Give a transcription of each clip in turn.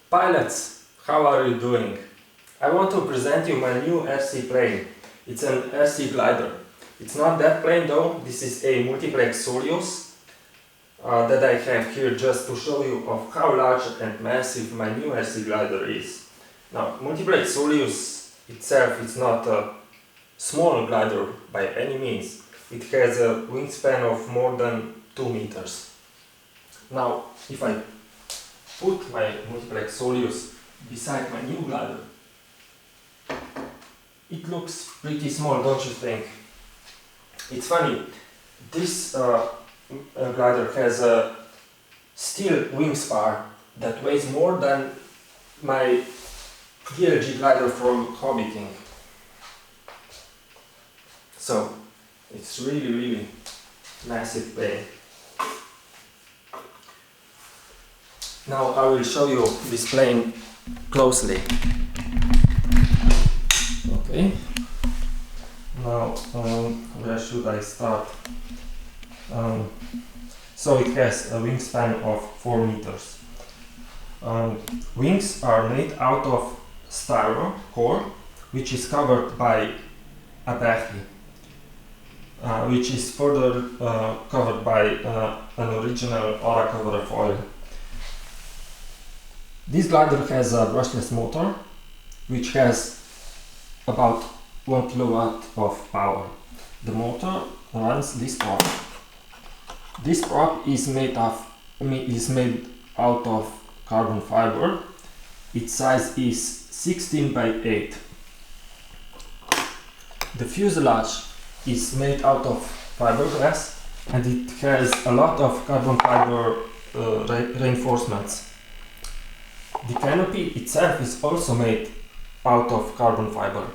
Pilots, how are you doing? I want to present you my new RC plane. It's an RC glider. It's not that plane though, this is a multiplex Soleus that I have here just to show you of how large and massive my new RC glider is. Now, multiplex Soleus itself is not a small glider by any means. It has a wingspan of more than 2 meters. Now, if I put my multiplex Soleus beside my new glider, it looks pretty small, don't you think? It's funny, this glider has a steel wing spar that weighs more than my DLG glider from Hobby King. So, it's really massive plane. Now I will show you this plane closely. Okay. Now, where should I start? So it has a wingspan of 4 meters. Wings are made out of styro core, which is covered by a battery, which is further covered by an original aura cover foil. This glider has a brushless motor, which has about 1 kilowatt of power. The motor runs this prop. This prop is made out of carbon fiber. Its size is 16 by 8. The fuselage is made out of fiberglass and it has a lot of carbon fiber reinforcements. The canopy itself is also made out of carbon fiber.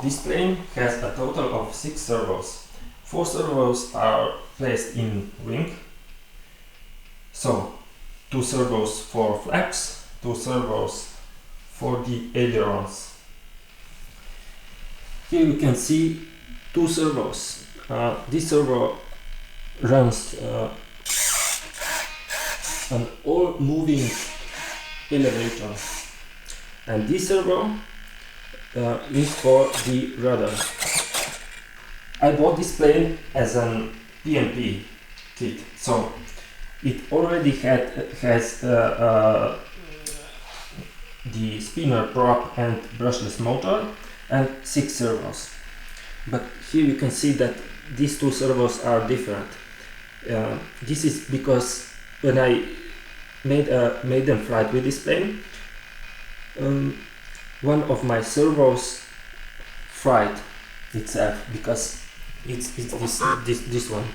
This plane has a total of 6 servos. 4 servos are placed in wing. So, 2 servos for flaps, 2 servos for the ailerons. Here you can see 2 servos. This servo runs an all-moving elevator, and this servo is for the rudder. I bought this plane as an PNP kit, so it already has the spinner prop and brushless motor and 6 servos. But here you can see that these 2 servos are different. This is because when I made a maiden flight with this plane, one of my servos fried itself because it's this one.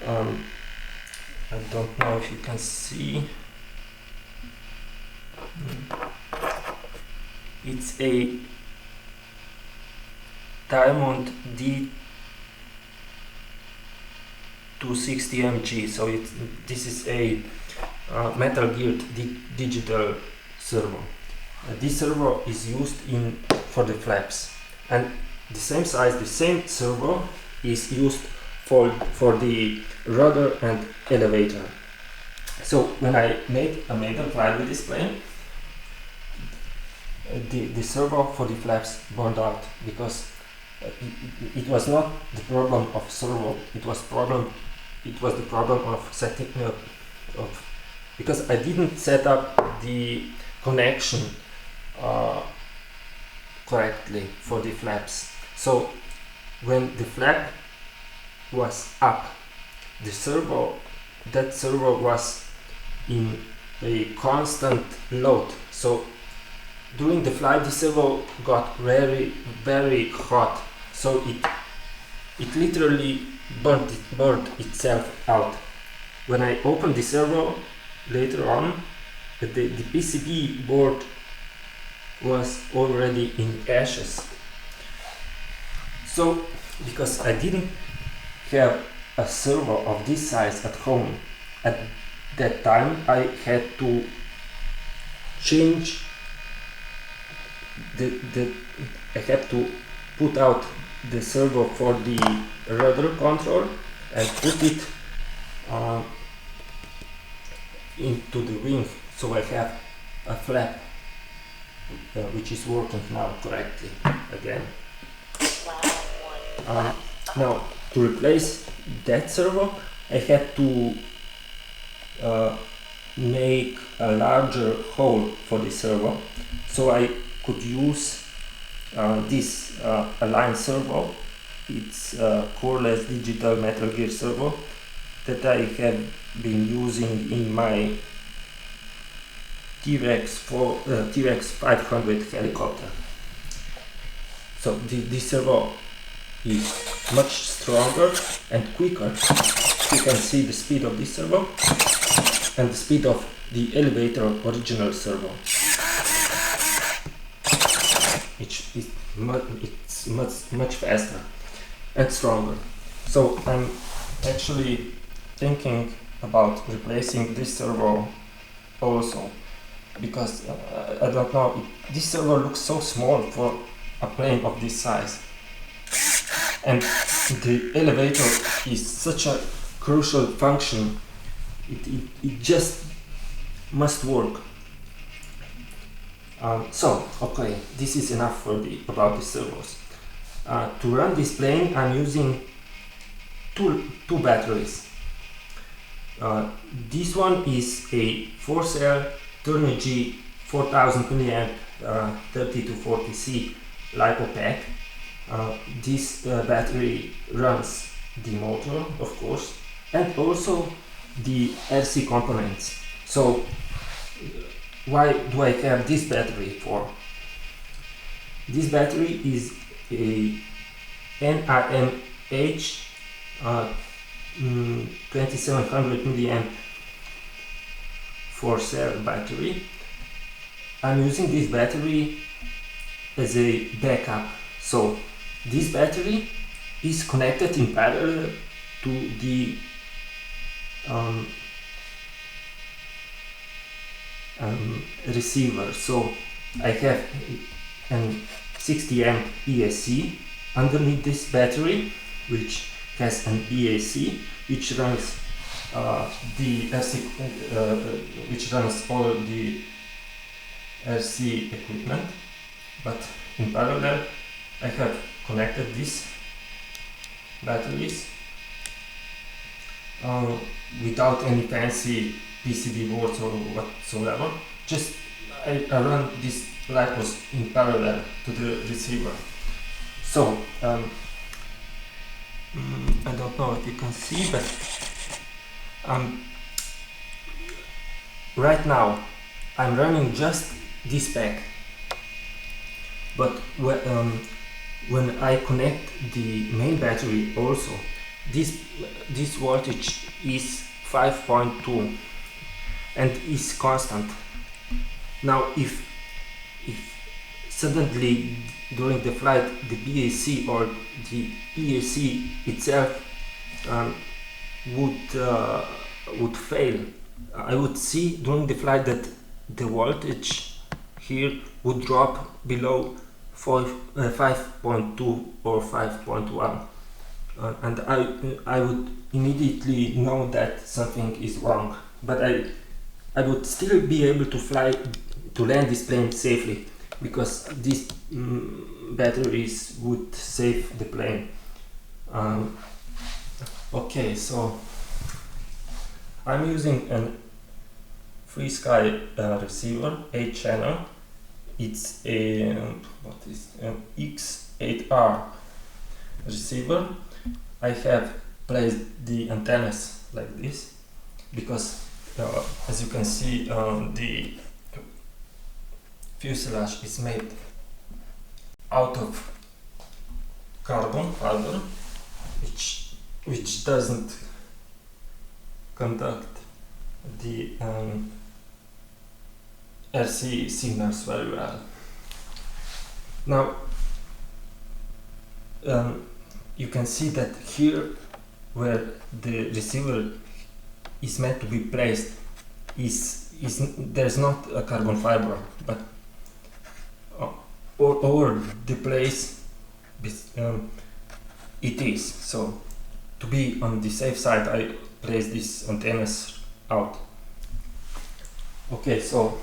I don't know if you can see. It's a Diamond D260 MG, so this is a metal geared digital servo. This servo is used for the flaps, and the same size, the same servo is used for the rudder and elevator. So when I made a maiden flight with this plane, the servo for the flaps burned out because it was not the problem of servo, it was the problem of setting up because I didn't set up the connection correctly for the flaps. So when the flap was up, that servo was in a constant load. So during the flight, the servo got very hot. So it literally burned itself out. When I opened the servo later on, the PCB board was already in ashes. So, because I didn't have a servo of this size at home at that time, I had to change I had to put out the servo for the rudder control and put it into the wing So I have a flap which is working now correctly again. Now to replace that servo, I had to make a larger hole for the servo, so I could use this aligned servo. It's a coreless digital metal gear servo that I have been using in my T-Rex 500 helicopter. So this servo is much stronger and quicker. You can see the speed of this servo and the speed of the elevator original servo. It's much faster and stronger. So I'm actually thinking about replacing this servo also, because I don't know, this servo looks so small for a plane of this size, and the elevator is such a crucial function. It just must work. So okay, this is enough for about the servos. To run this plane, I'm using two batteries. This one is a 4-cell Turnigy 4000 mAh 30 to 40C LiPo pack. This battery runs the motor, of course, and also the RC components. So why do I have this battery for? This battery is a NRMH 2700 mAh 4-cell battery. I'm using this battery as a backup. So this battery is connected in parallel to the receiver. So I have an 60 amp ESC underneath this battery, which has an EAC which runs the RC, which runs all the RC equipment. But in parallel, I have connected these batteries without any fancy PCB boards or whatsoever. Just I run these LiPos in parallel to the receiver. So I don't know if you can see, but right now I'm running just this pack. But when I connect the main battery also, this voltage is 5.2 and is constant. Now if suddenly during the flight the BAC or the EAC itself would fail, I would see during the flight that the voltage here would drop below 5.2 or 5.1, and I would immediately know that something is wrong. But I would still be able to land this plane safely, because these batteries would save the plane. Okay, so I'm using an FreeSky receiver, 8-channel. It's a X8R receiver. I have placed the antennas like this because, as you can see, the fuselage is made out of carbon fiber, which doesn't conduct the RC signals very well. Now you can see that here where the receiver is meant to be placed there's not a carbon fiber, but over the place it is. So to be on the safe side, I place these antennas out. Okay, so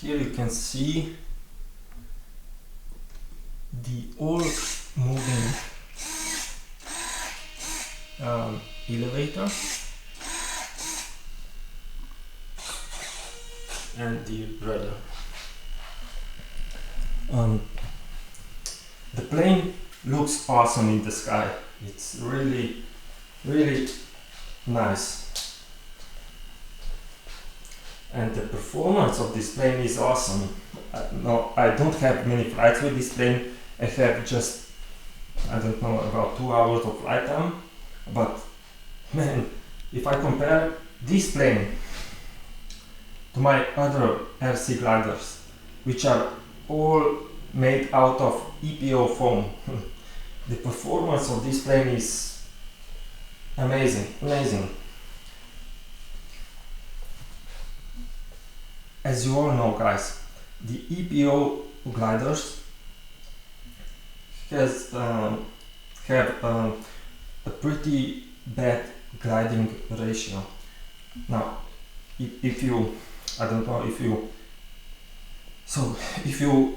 here you can see the all moving elevator and the rudder. The plane looks awesome in the sky. It's really, really nice. And the performance of this plane is awesome. No, I don't have many flights with this plane. I have just, I don't know, about 2 hours of flight time. But man, if I compare this plane to my other RC gliders, which are all made out of EPO foam, the performance of this plane is amazing, amazing. As you all know, guys, the EPO gliders have a pretty bad gliding ratio. Now, if you, I don't know if you, so if you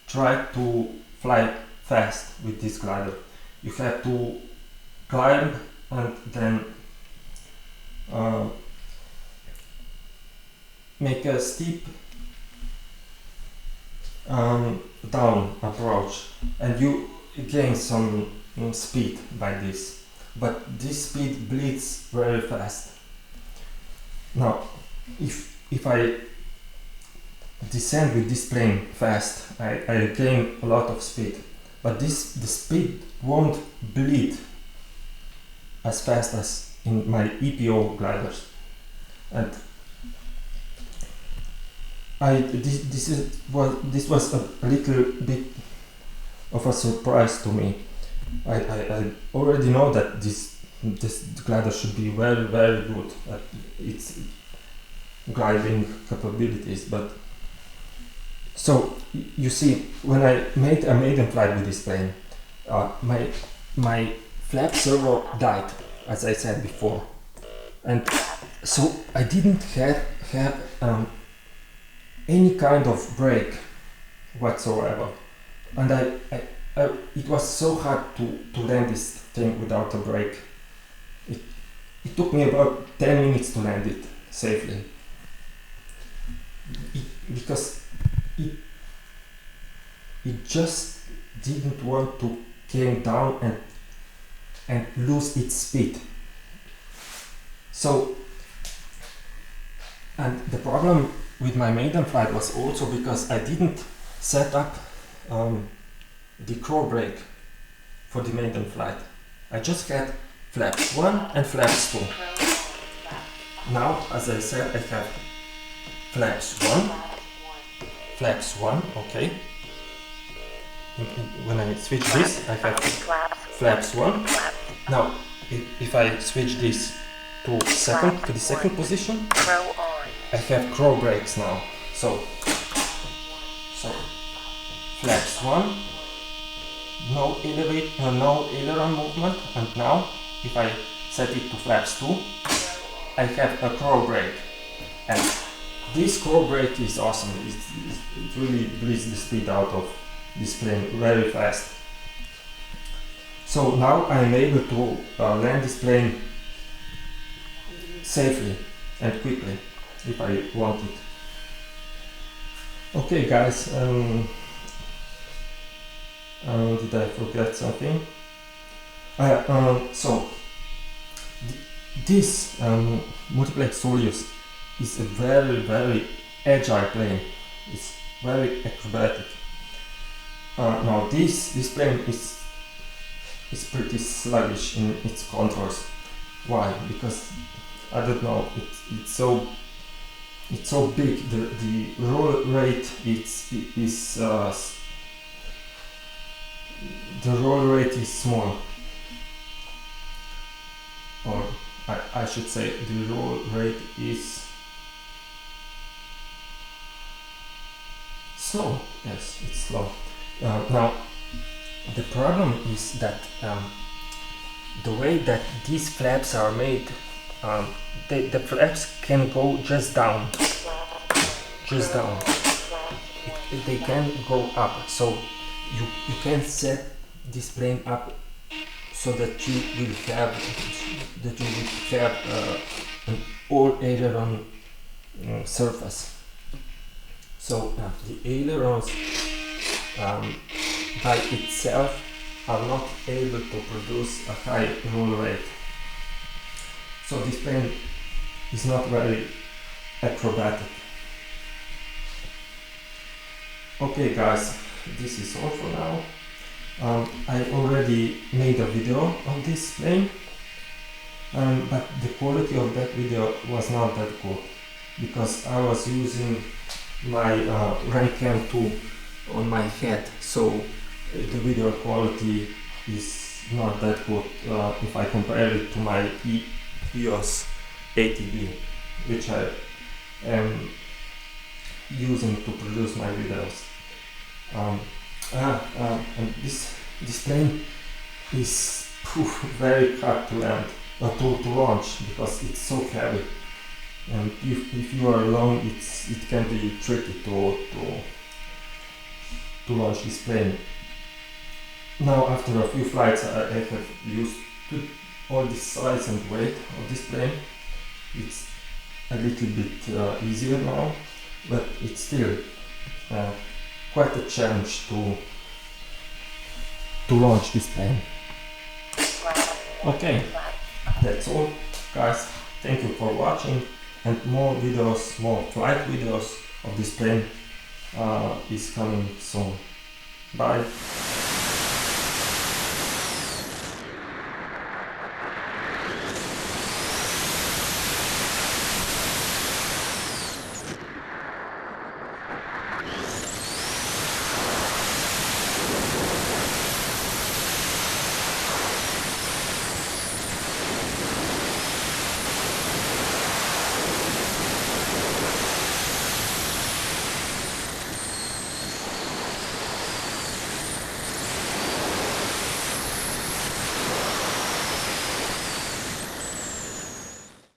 try to fly fast with this glider, you have to climb and then make a steep down approach, and you gain some speed by this, but this speed bleeds very fast. Now if I descend with this plane fast, I gain a lot of speed, but the speed won't bleed as fast as in my EPO gliders. And this was a little bit of a surprise to me. I already know that this glider should be very, very good at its gliding capabilities, but so you see, when I made a maiden flight with this plane, my flap servo died, as I said before, and so I didn't have any kind of brake whatsoever, and it was so hard to land this thing without a brake. It took me about 10 minutes to land it safely, because it just didn't want to came down and lose its speed. So, and the problem with my maiden flight was also because I didn't set up the crow brake for the maiden flight. I just had flaps 1 and flaps 2. Now, as I said, I have flaps 1, okay. When I switch this, I have flaps 1. Now, if I switch this to the second position, I have crow brakes now. So flaps 1, no aileron movement, and now if I set it to flaps 2, I have a crow brake, and this crow brake is awesome. It really bleeds the speed out of this plane very fast. So now I'm able to land this plane safely and quickly if I want it. Okay, guys, did I forget something? So this multiplex Soleus is a very, very agile plane. It's very acrobatic. Now this plane is pretty sluggish in its controls. Why? Because I don't know. It's so big. The roll rate the roll rate is small, or I should say the roll rate is slow. Yes, it's slow. Now the problem is that the way that these flaps are made the flaps can go just down. They can go up, so you can set this plane up so that you will have an all aileron surface. So the ailerons by itself are not able to produce a high roll rate. So this plane is not very acrobatic. Okay guys, this is all for now. I already made a video on this plane, but the quality of that video was not that good because I was using my Rank 2 on my head, so the video quality is not that good if I compare it to my EOS ATV, which I am using to produce my videos. And this plane is very hard to land, to launch, because it's so heavy, and if you are alone, it can be tricky to launch this plane. Now, after a few flights, I have used to all the size and weight of this plane. It's a little bit easier now, but it's still quite a challenge to launch this plane. Okay, that's all guys. Thank you for watching, and more videos, more flight videos of this plane is coming soon. Bye.